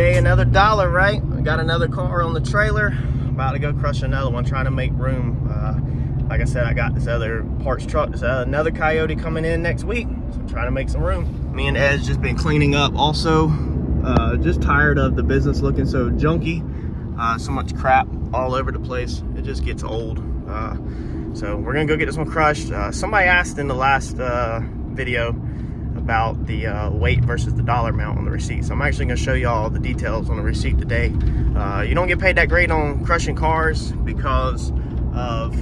Today another dollar, right? We got another car on the trailer. About to go crush another one, trying to make room. Like I said, I got this other parts truck. There's another Coyote coming in next week, so I'm trying to make some room. Me and Ed's just been cleaning up. Also, just tired of the business looking so junky. So much crap all over the place. It just gets old. So we're gonna go get this one crushed. Somebody asked in the last video about the weight versus the dollar amount on the receipt. So I'm actually gonna show y'all the details on the receipt today. You don't get paid that great on crushing cars because of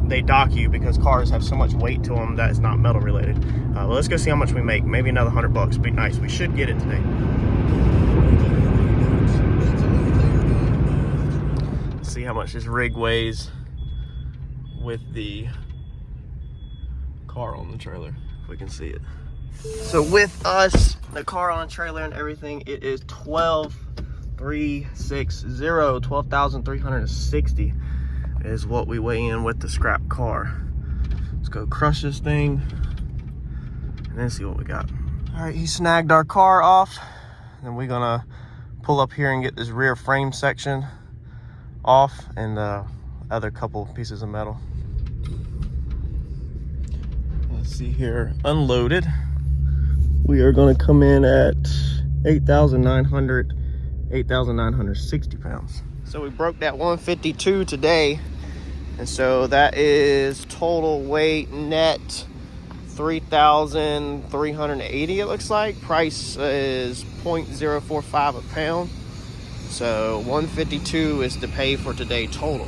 they dock you because cars have so much weight to them that is not metal related. Well, let's go see how much we make. Maybe another $100 would be nice. We should get it today. Let's see how much this rig weighs with the car on the trailer, if we can see it. So with us, the car on the trailer and everything, it is 12,360 is what we weigh in with the scrap car. Let's go crush this thing and then see what we got. All right, he snagged our car off. Then we're gonna pull up here and get this rear frame section off and other couple pieces of metal. Let's see here, unloaded. We are gonna come in at 8,960 pounds. So we broke that 152 today. And so that is total weight net 3,380 it looks like. Price is 0.045 a pound. So 152 is to pay for today total.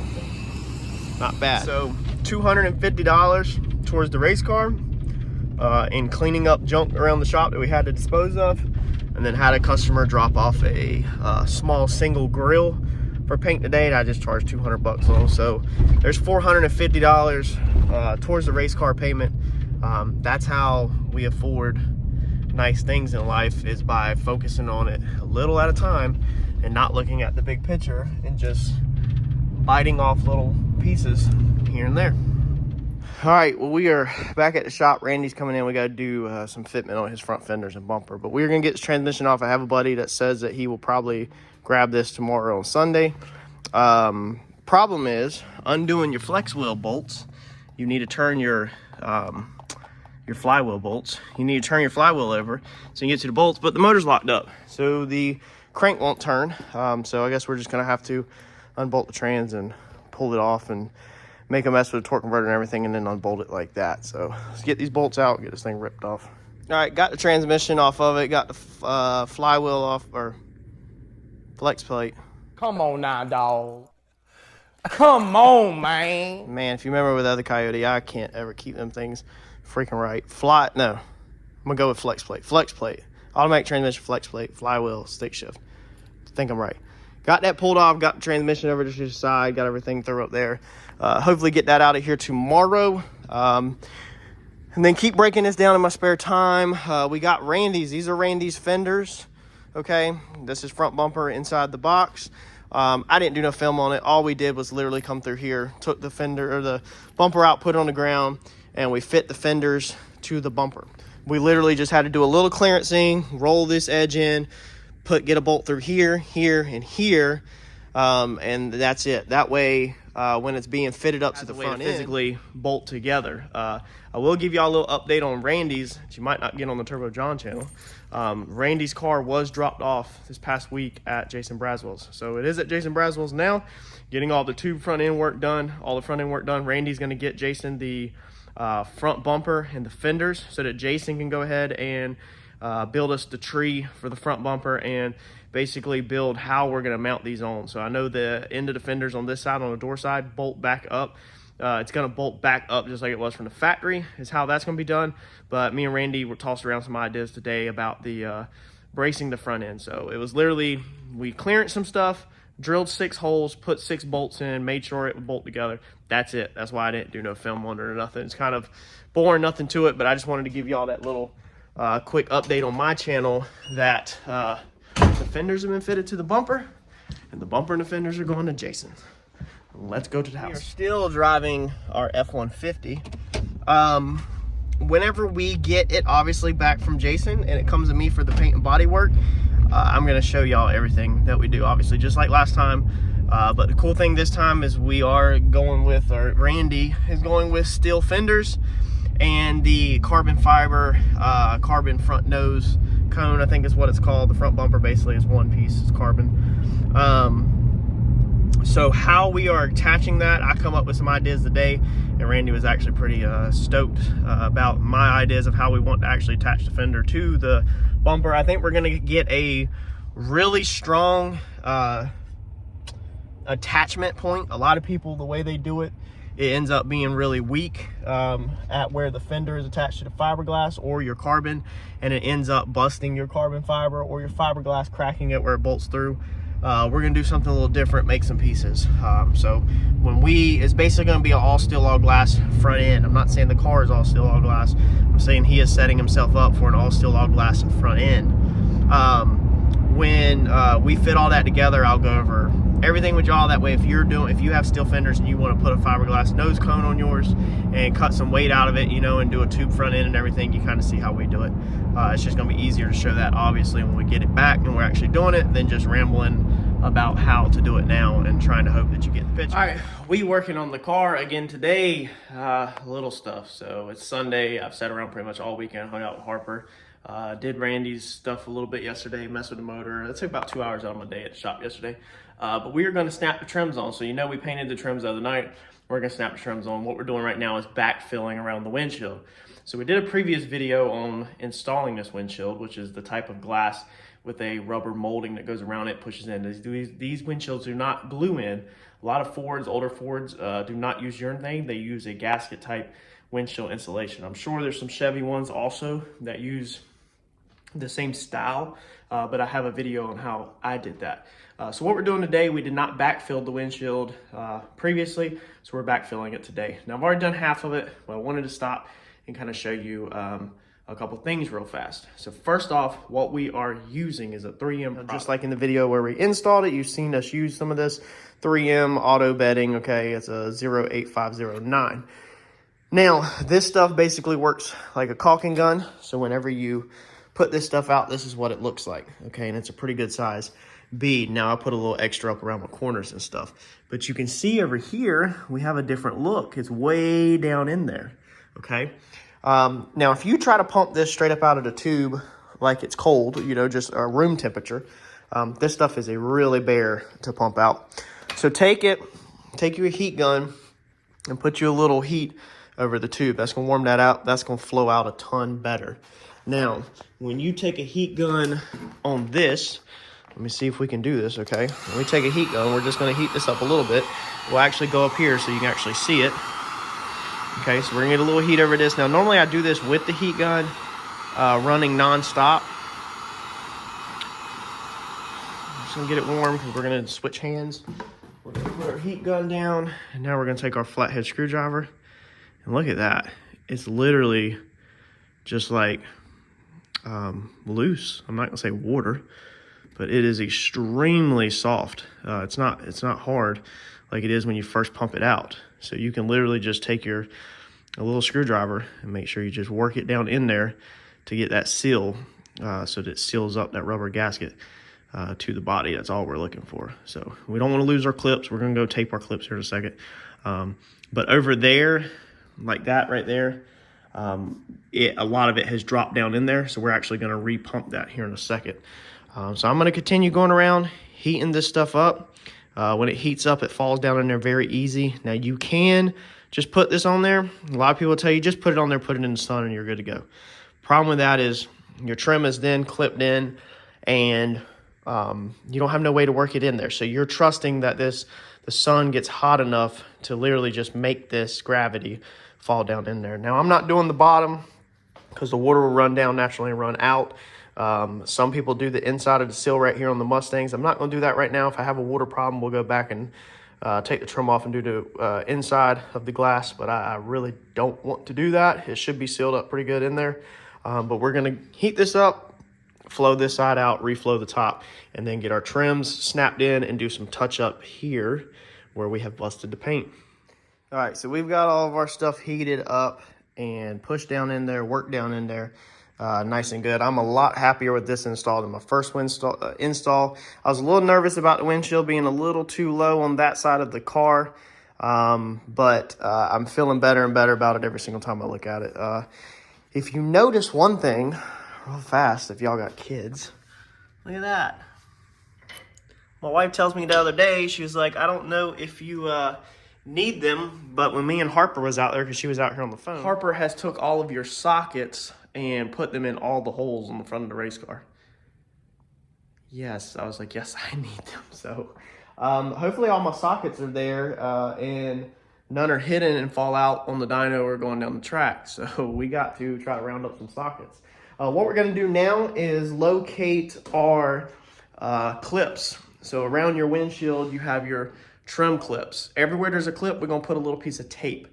Not bad. So $250 towards the race car in cleaning up junk around the shop that we had to dispose of, and then had a customer drop off a small single grill for paint today, and I just charged $200 on. So there's $450 towards the race car payment. That's how we afford nice things in life, is by focusing on it a little at a time and not looking at the big picture and just biting off little pieces here and there. All right, well, we are back at the shop. Randy's coming in. We got to do some fitment on his front fenders and bumper, but we're gonna get this transmission off. I have a buddy that says that he will probably grab this tomorrow on Sunday. Problem is undoing your flex wheel bolts. You need to turn your flywheel bolts. You need to turn your flywheel over so you can get to the bolts, but the motor's locked up, so the crank won't turn. So I guess we're just gonna have to unbolt the trans and pull it off and make a mess with the torque converter and everything, and then unbolt it like that. So let's get these bolts out, get this thing ripped off. All right, got the transmission off of it, got the flywheel off, or flex plate. Come on now, dog. Come on, man. Man, if you remember with the other Coyote, I can't ever keep them things freaking right. No, I'm gonna go with flex plate. Flex plate, automatic transmission, flex plate, flywheel, stick shift. I think I'm right. Got that pulled off, got the transmission over to the side, got everything through up there. Hopefully get that out of here tomorrow. And then keep breaking this down in my spare time. We got Randy's. These are Randy's fenders. Okay, this is front bumper inside the box. I didn't do no film on it. All we did was literally come through here, took the fender or the bumper out, put it on the ground, and we fit the fenders to the bumper. We literally just had to do a little clearancing, roll this edge in, get a bolt through here, here, and here, and that's it. That way, when it's being fitted up to the front end, physically bolt together. I will give y'all a little update on Randy's that you might not get on the Turbo John channel. Randy's car was dropped off this past week at Jason Braswell's. So it is at Jason Braswell's now, getting all the tube front end work done, all the front end work done. Randy's gonna get Jason the front bumper and the fenders so that Jason can go ahead and build us the tree for the front bumper and basically build how we're going to mount these on. So I know the end of the fenders on this side, on the door side, bolt back up. It's going to bolt back up just like it was from the factory is how that's going to be done. But me and Randy were tossed around some ideas today about the bracing the front end. So it was literally, we clearanced some stuff, drilled 6 holes, put 6 bolts in, made sure it would bolt together. That's it. That's why I didn't do no film on it or nothing. It's kind of boring, nothing to it, but I just wanted to give y'all that little quick update on my channel that the fenders have been fitted to the bumper, and the bumper and the fenders are going to Jason. Let's go to the house. We're still driving our F-150. Whenever we get it obviously back from Jason and it comes to me for the paint and body work, I'm gonna show y'all everything that we do, obviously, just like last time. But the cool thing this time is we are going with, or Randy is going with steel fenders and the carbon fiber, carbon front nose cone, I think is what it's called. The front bumper basically is one piece, it's carbon. So how we are attaching that, I come up with some ideas today, and Randy was actually pretty stoked about my ideas of how we want to actually attach the fender to the bumper. I think we're gonna get a really strong attachment point. A lot of people, the way they do it, it ends up being really weak at where the fender is attached to the fiberglass or your carbon, and it ends up busting your carbon fiber or your fiberglass, cracking it where it bolts through. We're gonna do something a little different, make some pieces. So when it's basically gonna be an all steel all glass front end. I'm not saying the car is all steel all glass. I'm saying he is setting himself up for an all steel all glass front end. When we fit all that together, I'll go over everything with y'all. That way, if you have steel fenders and you want to put a fiberglass nose cone on yours and cut some weight out of it, you know, and do a tube front end and everything, you kind of see how we do it. It's just going to be easier to show that, obviously, when we get it back and we're actually doing it, than just rambling about how to do it now and trying to hope that you get the picture. All right, we working on the car again today. Little stuff. So it's Sunday. I've sat around pretty much all weekend, hung out with Harper. Did Randy's stuff a little bit yesterday, messed with the motor. It took about 2 hours out of my day at the shop yesterday. But we are going to snap the trims on. So you know we painted the trims the other night. We're going to snap the trims on. What we're doing right now is backfilling around the windshield. So we did a previous video on installing this windshield, which is the type of glass with a rubber molding that goes around it, pushes in. These windshields do not glue in. A lot of Fords, older Fords, do not use urethane. They use a gasket type windshield insulation. I'm sure there's some Chevy ones also that use the same style, but I have a video on how I did that. So what we're doing today, we did not backfill the windshield previously, so we're backfilling it today. Now I've already done half of it, but I wanted to stop and kind of show you a couple things real fast. So first off, what we are using is a 3M product. Just like in the video where we installed it, you've seen us use some of this 3M auto bedding, okay? It's a 08509. Now, this stuff basically works like a caulking gun. So whenever you put this stuff out, this is what it looks like, okay? And it's a pretty good size bead. Now I put a little extra up around the corners and stuff, but you can see over here, we have a different look. It's way down in there, okay? Now, if you try to pump this straight up out of the tube like it's cold, you know, just room temperature, this stuff is a really bear to pump out. So take your heat gun and put you a little heat over the tube. That's gonna warm that out. That's gonna flow out a ton better. Now, when you take a heat gun on this, let me see if we can do this, okay? When we take a heat gun, we're just gonna heat this up a little bit. We'll actually go up here so you can actually see it. Okay, so we're gonna get a little heat over this. Now, normally I do this with the heat gun running non-stop. Just gonna get it warm because we're gonna switch hands. We're gonna put our heat gun down, and now we're gonna take our flathead screwdriver. And look at that. It's literally just like loose. I'm not gonna say water, but it is extremely soft. It's not hard like it is when you first pump it out. So you can literally just take a little screwdriver and make sure you just work it down in there to get that seal, so that it seals up that rubber gasket to the body. That's all we're looking for. So we don't want to lose our clips. We're gonna go tape our clips here in a second. But over there, like that right there, a lot of it has dropped down in there. So we're actually gonna repump that here in a second. So I'm gonna continue going around, heating this stuff up. When it heats up, it falls down in there very easy. Now you can just put this on there. A lot of people tell you just put it on there, put it in the sun, and you're good to go. Problem with that is your trim is then clipped in, and you don't have no way to work it in there. So you're trusting that the sun gets hot enough to literally just make this gravity fall down in there. Now I'm not doing the bottom because the water will run down naturally and run out. Some people do the inside of the seal right here on the Mustangs. I'm not going to do that right now. If I have a water problem, we'll go back and take the trim off and do the inside of the glass, but I really don't want to do that. It should be sealed up pretty good in there. But we're going to heat this up, flow this side out, reflow the top, and then get our trims snapped in and do some touch up here where we have busted the paint. All right, so we've got all of our stuff heated up and pushed down in there, worked down in there. nice and good. I'm a lot happier with this install than my first install. I was a little nervous about the windshield being a little too low on that side of the car, but I'm feeling better and better about it every single time I look at it. If you notice one thing real fast, if y'all got kids, look at that. My wife tells me the other day, she was like, I don't know if you need them, but when me and Harper was out there, because she was out here on the phone, Harper has took all of your sockets and put them in all the holes on the front of the race car. Yes, I was like, yes, I need them. So hopefully all my sockets are there and none are hidden and fall out on the dyno or going down the track. So we got to try to round up some sockets. What we're going to do now is locate our clips. So around your windshield, you have your trim clips. Everywhere there's a clip, we're going to put a little piece of tape.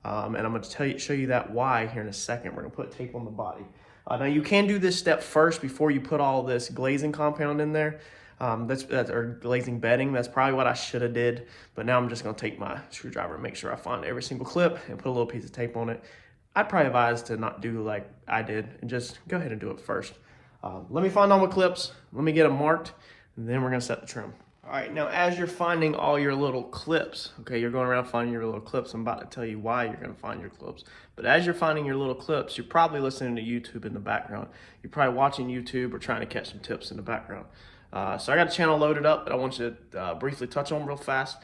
And I'm going to show you that why here in a second. We're going to put tape on the body. Now you can do this step first before you put all this glazing compound in there. Or glazing bedding. That's probably what I should have did. But now I'm just going to take my screwdriver and make sure I find every single clip and put a little piece of tape on it. I'd probably advise to not do like I did and just go ahead and do it first. Let me find all my clips. Let me get them marked. And then we're going to set the trim. All right, now as you're finding all your little clips, okay, you're going around finding your little clips. I'm about to tell you why you're going to find your clips. But as you're finding your little clips, you're probably listening to YouTube in the background. You're probably watching YouTube or trying to catch some tips in the background. So I got a channel loaded up that I want you to briefly touch on real fast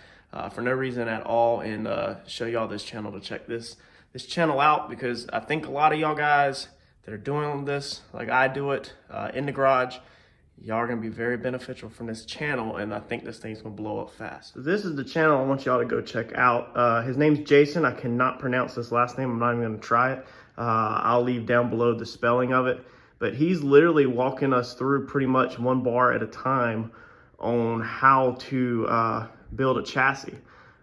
for no reason at all, and show y'all this channel to check this channel out, because I think a lot of y'all guys that are doing this like I do it in the garage, y'all are going to be very beneficial from this channel, and I think this thing's going to blow up fast. So this is the channel I want y'all to go check out. His name's Jason. I cannot pronounce this last name. I'm not even going to try it. I'll leave down below the spelling of it. But he's literally walking us through pretty much one bar at a time on how to build a chassis.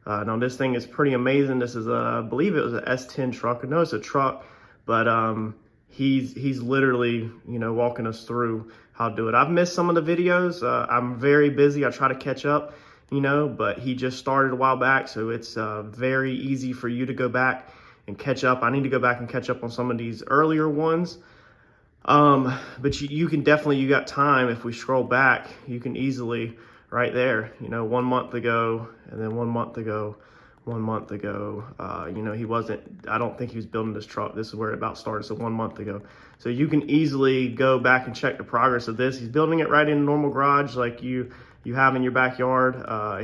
Now this thing is pretty amazing. This is I believe it was an S10 truck. I know it's a truck, but he's literally, you know, walking us through how to do it. I've missed some of the videos. I'm very busy. I try to catch up, you know, but he just started a while back, so it's very easy for you to go back and catch up. I need to go back and catch up on some of these earlier ones. But you can definitely, you got time. If we scroll back, you can easily right there, you know, 1 month ago, and then 1 month ago, 1 month ago, you know, I don't think he was building this truck. This is where it about started. So 1 month ago. So you can easily go back and check the progress of this. He's building it right in a normal garage like you have in your backyard.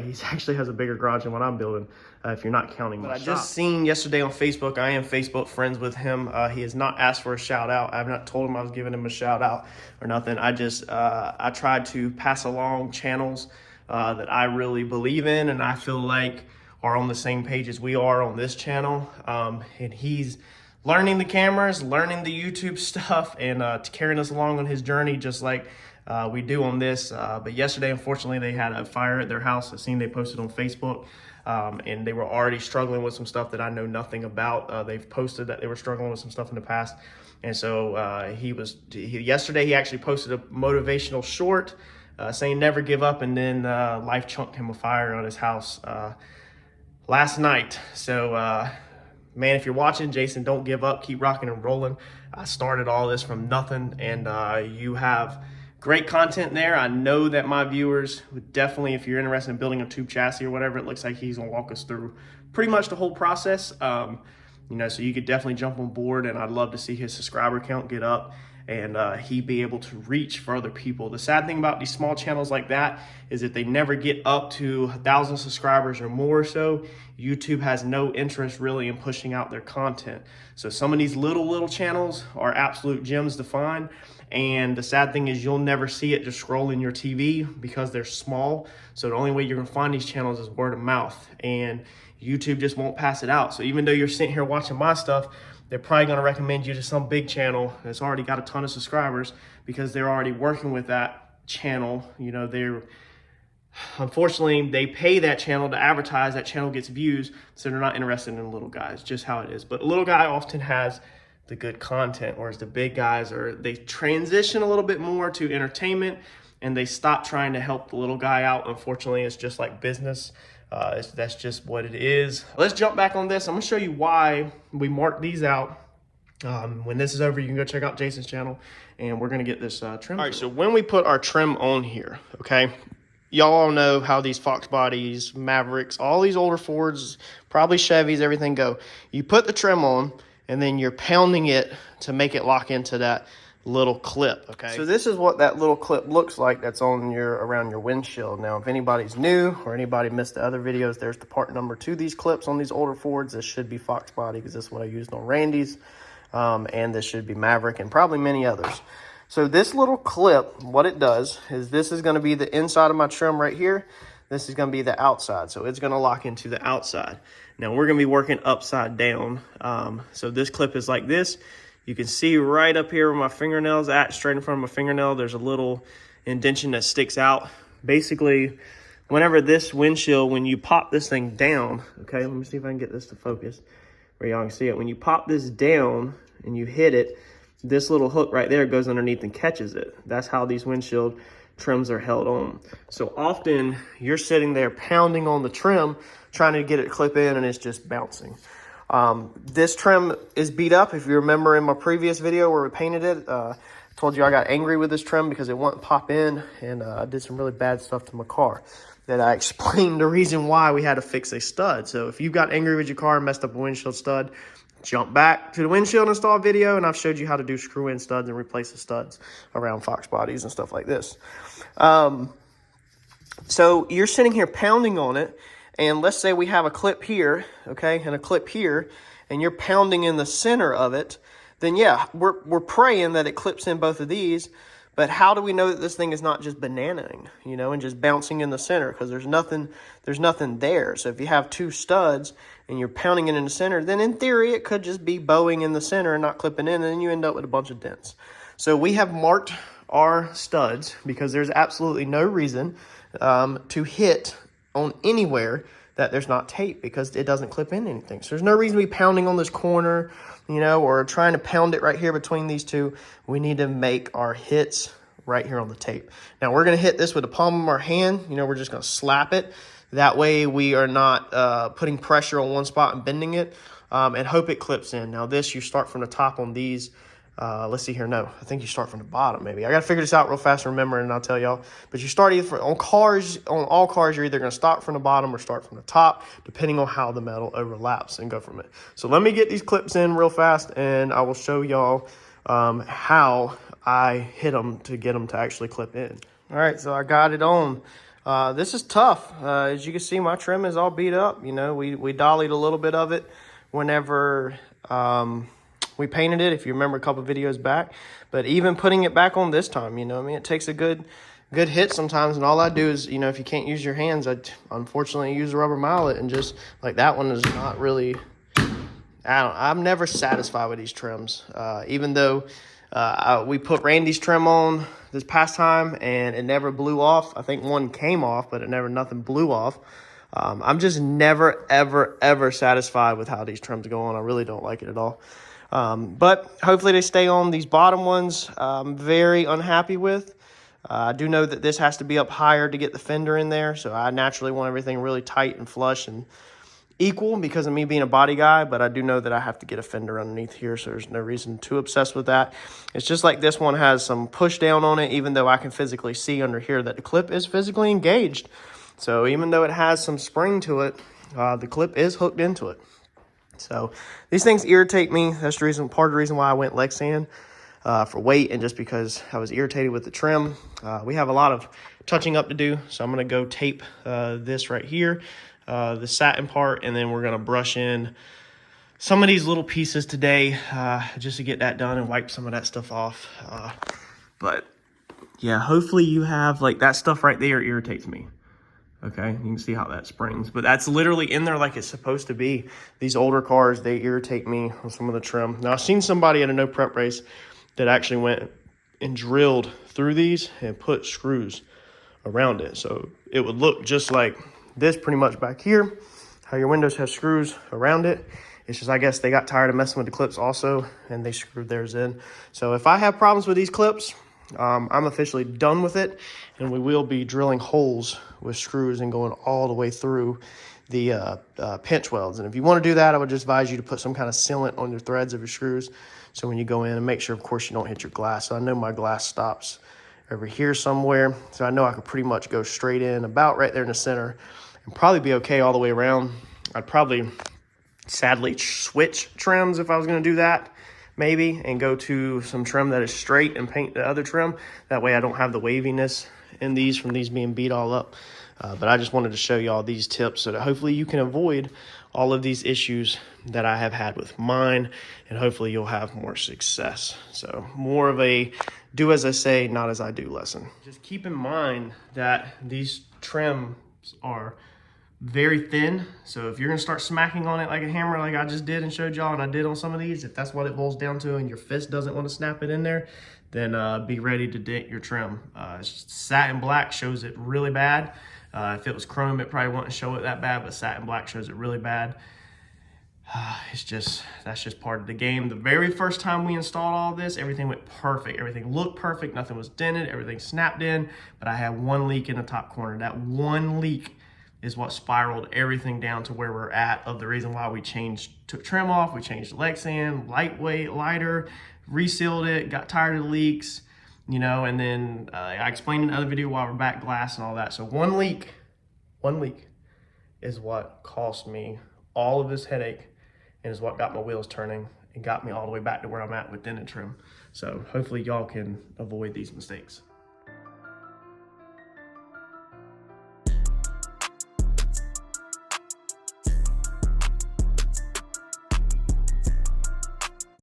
He actually has a bigger garage than what I'm building, if you're not counting my shop. I just seen yesterday on Facebook, I am Facebook friends with him. He has not asked for a shout out. I have not told him I was giving him a shout out or nothing. I just, I tried to pass along channels that I really believe in and I feel like are on the same page as we are on this channel. And he's learning the cameras, learning the YouTube stuff, and carrying us along on his journey, just like we do on this. But yesterday, unfortunately, they had a fire at their house. I seen they posted on Facebook, and they were already struggling with some stuff that I know nothing about. They've posted that they were struggling with some stuff in the past. And so yesterday he actually posted a motivational short saying never give up, and then life chunked him a fire on his house last night. So man, if you're watching, Jason, don't give up. Keep rocking and rolling. I started all this from nothing, and you have great content there. I know that my viewers would definitely, if you're interested in building a tube chassis or whatever, it looks like he's gonna walk us through pretty much the whole process. You know, so you could definitely jump on board, and I'd love to see his subscriber count get up and he be able to reach for other people. The sad thing about these small channels like that is that they never get up to 1,000 subscribers or more. So YouTube has no interest really in pushing out their content. So some of these little channels are absolute gems to find. And the sad thing is you'll never see it just scrolling your TV because they're small. So the only way you're gonna find these channels is word of mouth, and YouTube just won't pass it out. So even though you're sitting here watching my stuff, they're probably gonna recommend you to some big channel that's already got a ton of subscribers because they're already working with that channel. You know, unfortunately, they pay that channel to advertise, that channel gets views, so they're not interested in little guys, just how it is. But a little guy often has the good content, whereas the big guys they transition a little bit more to entertainment and they stop trying to help the little guy out. Unfortunately, it's just like business. That's just what it is. Let's jump back on this. I'm gonna show you why we marked these out When this is over, you can go check out Jason's channel, and we're gonna get this trim. All right, so when we put our trim on here, okay, y'all all know how these Fox bodies, Mavericks, all these older Fords, probably Chevys, everything go. You put the trim on, and then you're pounding it to make it lock into that little clip, okay? So this is what that little clip looks like that's on around your windshield. Now, if anybody's new or anybody missed the other videos, there's the part number to these clips on these older Fords. This should be Fox body because this is what I used on Randy's. And this should be Maverick and probably many others. So this little clip, what it does is this is going to be the inside of my trim right here. This is going to be the outside. So it's going to lock into the outside. Now we're going to be working upside down. So this clip is like this. You can see right up here where my fingernail's at, straight in front of my fingernail, there's a little indentation that sticks out. Basically, whenever this windshield, when you pop this thing down, okay, let me see if I can get this to focus where y'all can see it. When you pop this down and you hit it, this little hook right there goes underneath and catches it. That's how these windshield trims are held on. So often you're sitting there pounding on the trim, trying to get it to clip in, and it's just bouncing. This trim is beat up. If you remember in my previous video where we painted it, I told you I got angry with this trim because it wouldn't pop in, and I did some really bad stuff to my car. That I explained the reason why we had to fix a stud. So if you got angry with your car and messed up a windshield stud, jump back to the windshield install video, and I've showed you how to do screw-in studs and replace the studs around Fox bodies and stuff like this. So you're sitting here pounding on it, and let's say we have a clip here, okay, and a clip here, and you're pounding in the center of it, then yeah, we're praying that it clips in both of these. But how do we know that this thing is not just bananaing, you know, and just bouncing in the center? Because there's nothing there. So if you have two studs and you're pounding it in the center, then in theory it could just be bowing in the center and not clipping in, and then you end up with a bunch of dents. So we have marked our studs because there's absolutely no reason to hit on anywhere that there's not tape, because it doesn't clip in anything. So there's no reason to be pounding on this corner, you know, or trying to pound it right here between these two. We need to make our hits right here on the tape. Now we're gonna hit this with the palm of our hand. You know, we're just gonna slap it. That way we are not putting pressure on one spot and bending it, and hope it clips in. Now this, you start from the top on these. Let's see here. No, I think you start from the bottom maybe. I got to figure this out real fast and remember, and I'll tell y'all. But you start either on all cars, you're either going to start from the bottom or start from the top, depending on how the metal overlaps, and go from it. So let me get these clips in real fast, and I will show y'all how I hit them to get them to actually clip in. All right, so I got it on. This is tough. As you can see, my trim is all beat up. You know, we dollied a little bit of it whenever we painted it, if you remember a couple videos back. But even putting it back on this time, you know, I mean, it takes a good hit sometimes. And all I do is, you know, if you can't use your hands, I unfortunately use a rubber mallet, and just like that one is not really, I'm never satisfied with these trims. Even though we put Randy's trim on this past time and it never blew off. I think one came off, but nothing blew off. I'm just never, ever satisfied with how these trims go on. I really don't like it at all. But hopefully they stay on. These bottom ones, I'm very unhappy with. I do know that this has to be up higher to get the fender in there. So I naturally want everything really tight and flush and equal because of me being a body guy. But I do know that I have to get a fender underneath here. So there's no reason to obsess with that. It's just like this one has some push down on it, even though I can physically see under here that the clip is physically engaged. So even though it has some spring to it, the clip is hooked into it. So these things irritate me. That's the reason, part of the reason why I went Lexan for weight, and just because I was irritated with the trim. We have a lot of touching up to do, so I'm going to go tape this right here, the satin part, and then we're going to brush in some of these little pieces today just to get that done and wipe some of that stuff off. But yeah, hopefully you have, like, that stuff right there irritates me. Okay, you can see how that springs, but that's literally in there like it's supposed to be. These older cars, they irritate me on some of the trim. Now, I've seen somebody at a no prep race that actually went and drilled through these and put screws around it. So it would look just like this pretty much back here, how your windows have screws around it. It's just, I guess they got tired of messing with the clips also, and they screwed theirs in. So if I have problems with these clips, I'm officially done with it, and we will be drilling holes with screws and going all the way through the pinch welds. And if you want to do that, I would just advise you to put some kind of sealant on your threads of your screws So when you go in, and make sure, of course, you don't hit your glass. So I know my glass stops over here somewhere. So I know I could pretty much go straight in about right there in the center and probably be okay all the way around. I'd probably sadly switch trims if I was going to do that, maybe, and go to some trim that is straight and paint the other trim. That way I don't have the waviness in these from these being beat all up. But I just wanted to show you all these tips so that hopefully you can avoid all of these issues that I have had with mine, and hopefully you'll have more success. So more of a do as I say, not as I do lesson. Just keep in mind that these trims are very thin. So if you're gonna start smacking on it like a hammer, like I just did and showed y'all, and I did on some of these, if that's what it boils down to and your fist doesn't want to snap it in there, then be ready to dent your trim. Satin black shows it really bad. If it was chrome, it probably wouldn't show it that bad, but satin black shows it really bad. That's just part of the game. The very first time we installed all this, everything went perfect. Everything looked perfect. Nothing was dented. Everything snapped in, but I had one leak in the top corner. That one leak is what spiraled everything down to where we're at, of the reason why we took trim off, we changed the Lexan, lightweight, lighter, resealed it, got tired of the leaks, you know, and then I explained in the other video why we're back glass and all that. So one leak is what cost me all of this headache, and is what got my wheels turning and got me all the way back to where I'm at with dented trim. So hopefully y'all can avoid these mistakes.